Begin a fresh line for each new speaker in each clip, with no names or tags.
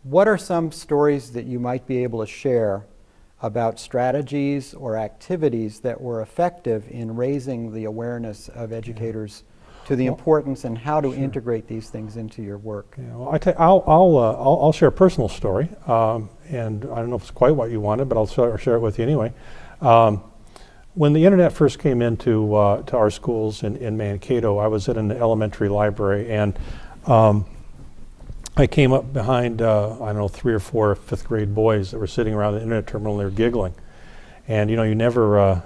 what are some stories that you might be able to share about strategies or activities that were effective in raising the awareness of educators to the importance and how to integrate these things into your work?
Yeah, well, I'll share a personal story, and I don't know if it's quite what you wanted, but I'll share it with you anyway. When the internet first came into to our schools in Mankato, I was at an elementary library, and I came up behind, I don't know, 3 or 4 fifth grade boys that were sitting around the internet terminal and they were giggling. And you never,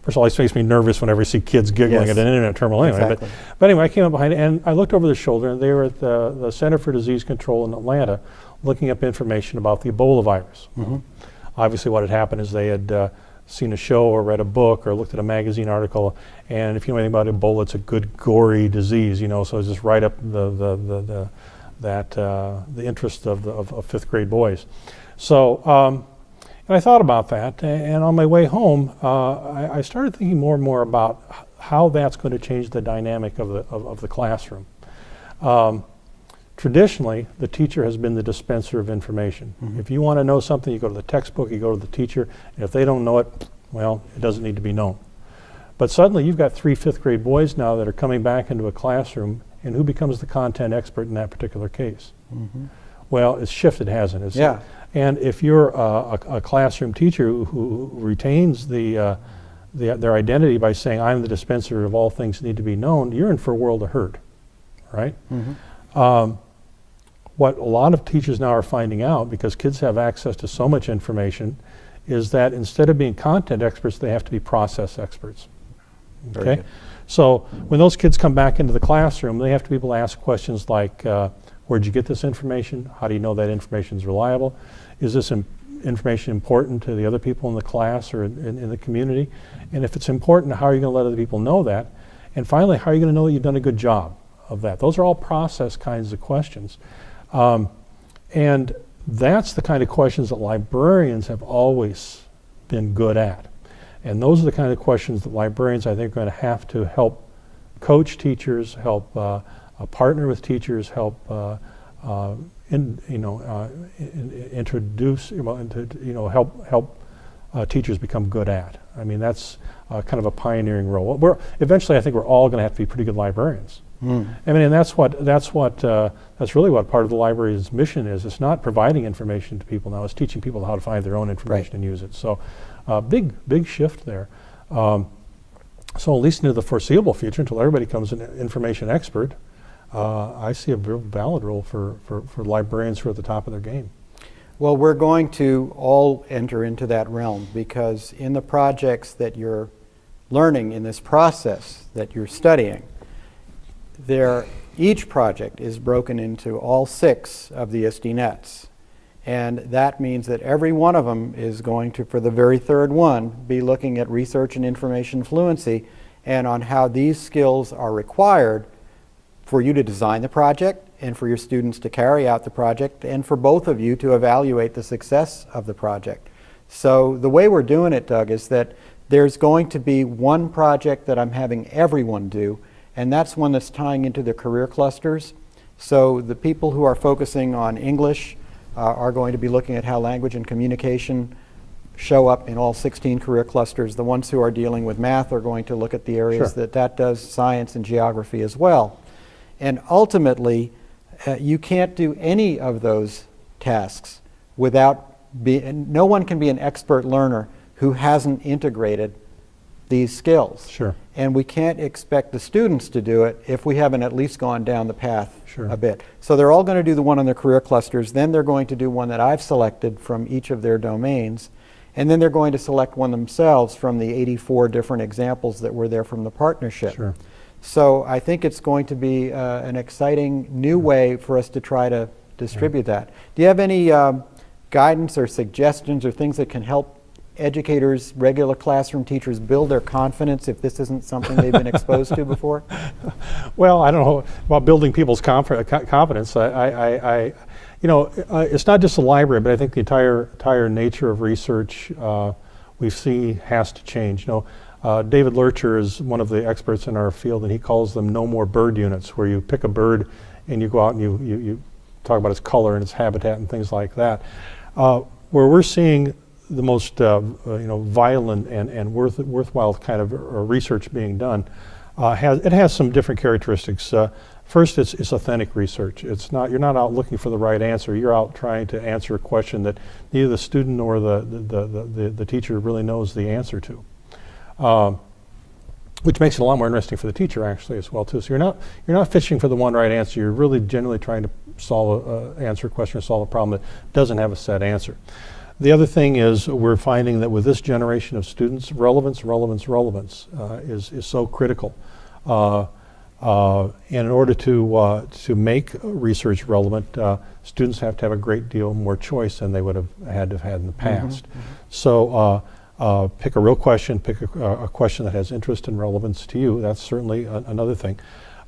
first of all, it makes me nervous whenever I see kids giggling at an internet terminal anyway.
Exactly.
But anyway, I came up behind it and I looked over their shoulder, and they were at the Center for Disease Control in Atlanta looking up information about the Ebola virus.
Mm-hmm.
Obviously what had happened is they had seen a show or read a book or looked at a magazine article, and if you know anything about Ebola, it's a good gory disease, so it's just right up the interest of fifth grade boys. So, and I thought about that, and on my way home, I started thinking more and more about how that's going to change the dynamic of the classroom. Traditionally, the teacher has been the dispenser of information.
Mm-hmm.
If you want to know something, you go to the textbook, you go to the teacher, and if they don't know it, well, it doesn't need to be known. But suddenly you've got 3 fifth grade boys now that are coming back into a classroom, and who becomes the content expert in that particular case?
Mm-hmm.
Well, it's shifted, hasn't it?
Yeah.
And if you're a classroom teacher who retains their identity by saying, I'm the dispenser of all things that need to be known, you're in for a world of hurt, right?
Mm-hmm.
What a lot of teachers now are finding out, because kids have access to so much information, is that instead of being content experts, they have to be process experts. Okay? So when those kids come back into the classroom, they have to be able to ask questions like, where'd you get this information? How do you know that information is reliable? Is this information important to the other people in the class or in the community? And if it's important, how are you going to let other people know that? And finally, how are you going to know that you've done a good job of that? Those are all process kinds of questions. And that's the kind of questions that librarians have always been good at. And those are the kind of questions that librarians, I think, are going to have to help coach teachers, help partner with teachers, help introduce, help teachers become good at. I mean, that's kind of a pioneering role. Eventually, I think we're all going to have to be pretty good librarians. I mean, and that's really what part of the library's mission is. It's not providing information to people now; it's teaching people how to find their own information and use it. So, big shift there. So, at least into the foreseeable future, until everybody becomes an information expert, I see a real valid role for librarians who are at the top of their game.
Well, we're going to all enter into that realm, because in the projects that you're learning in this process that you're studying, each project is broken into all 6 of the ISTE nets. And that means that every one of them is going to, for the very third one, be looking at research and information fluency and on how these skills are required for you to design the project and for your students to carry out the project and for both of you to evaluate the success of the project. So the way we're doing it, Doug, is that there's going to be one project that I'm having everyone do, and that's one that's tying into the career clusters. So the people who are focusing on English are going to be looking at how language and communication show up in all 16 career clusters. The ones who are dealing with math are going to look at the areas that does, science and geography as well. And ultimately, you can't do any of those tasks without no one can be an expert learner who hasn't integrated these skills.
Sure.
And we can't expect the students to do it if we haven't at least gone down the path a bit. So they're all going to do the one on their career clusters, then they're going to do one that I've selected from each of their domains, and then they're going to select one themselves from the 84 different examples that were there from the partnership.
Sure.
So I think it's going to be an exciting new way for us to try to distribute that. Do you have any guidance or suggestions or things that can help educators, regular classroom teachers, build their confidence if this isn't something they've been exposed to before?
Well, I don't know about building people's confidence. It's not just the library, but I think the entire nature of research we see has to change. David Lurcher is one of the experts in our field, and he calls them no more bird units, where you pick a bird and you go out and you talk about its color and its habitat and things like that. Where we're seeing the most violent and worthwhile kind of research being done, it has some different characteristics. First, it's authentic research. You're not out looking for the right answer. You're out trying to answer a question that neither the student nor the teacher really knows the answer to. Which makes it a lot more interesting for the teacher actually as well too. So you're not fishing for the one right answer. You're really generally trying to answer a question or solve a problem that doesn't have a set answer. The other thing is we're finding that with this generation of students, relevance is so critical. And in order to make research relevant, students have to have a great deal more choice than they would have had in the past. Mm-hmm. So pick a real question, pick a question that has interest and relevance to you. That's certainly another thing.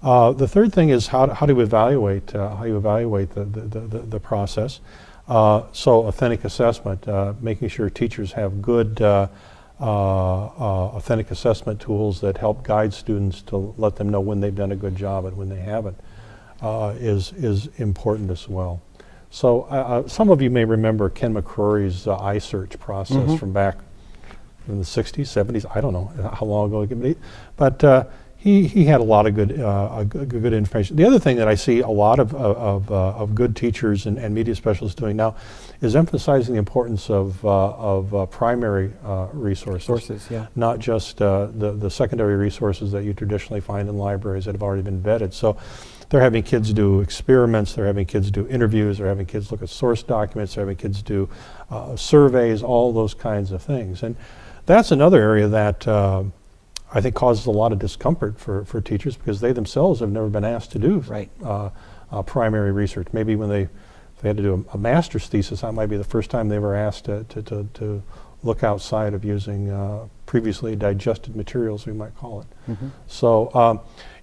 The third thing is how do you evaluate the process. So authentic assessment, making sure teachers have good authentic assessment tools that help guide students to let them know when they've done a good job and when they haven't, is important as well. So some of you may remember Ken McCrory's iSearch process mm-hmm. from back in the 60s, 70s, I don't know how long ago it could be, but he had a lot of good information. The other thing that I see a lot of good teachers and media specialists doing now is emphasizing the importance of primary resources, yeah. Not just the secondary resources that you traditionally find in libraries that have already been vetted. So they're having kids do experiments, they're having kids do interviews, they're having kids look at source documents, they're having kids do surveys, all those kinds of things. And that's another area that I think causes a lot of discomfort for teachers because they themselves have never been asked to do right. Primary research. Maybe when they had to do a master's thesis, that might be the first time they were asked to look outside of using previously digested materials, we might call it. Mm-hmm. So,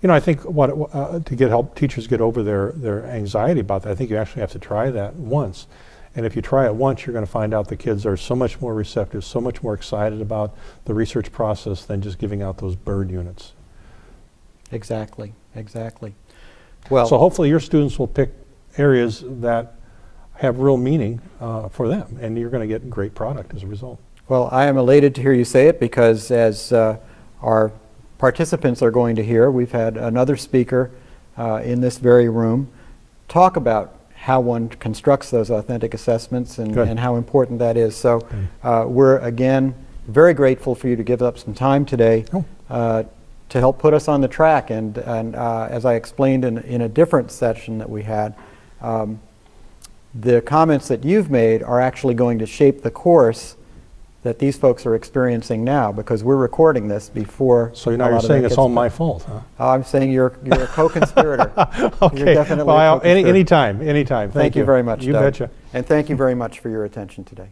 I think to help teachers get over their anxiety about that, I think you actually have to try that once. And if you try it once, you're going to find out the kids are so much more receptive, so much more excited about the research process than just giving out those bird units.
Exactly. Well,
so hopefully your students will pick areas that have real meaning for them, and you're going to get a great product as a result.
Well, I am elated to hear you say it because as our participants are going to hear, we've had another speaker in this very room talk about how one constructs those authentic assessments and how important that is. So we're, again, very grateful for you to give up some time today to help put us on the track. And as I explained in a different session that we had, the comments that you've made are actually going to shape the course that these folks are experiencing now, because we're recording this before.
So now you're saying it's all my fault, huh?
I'm saying you're a co-conspirator.
Okay.
You're definitely
well,
a co-conspirator.
Anytime. Thank you
very much,
You
Doug.
betcha.
And thank you very much for your attention today.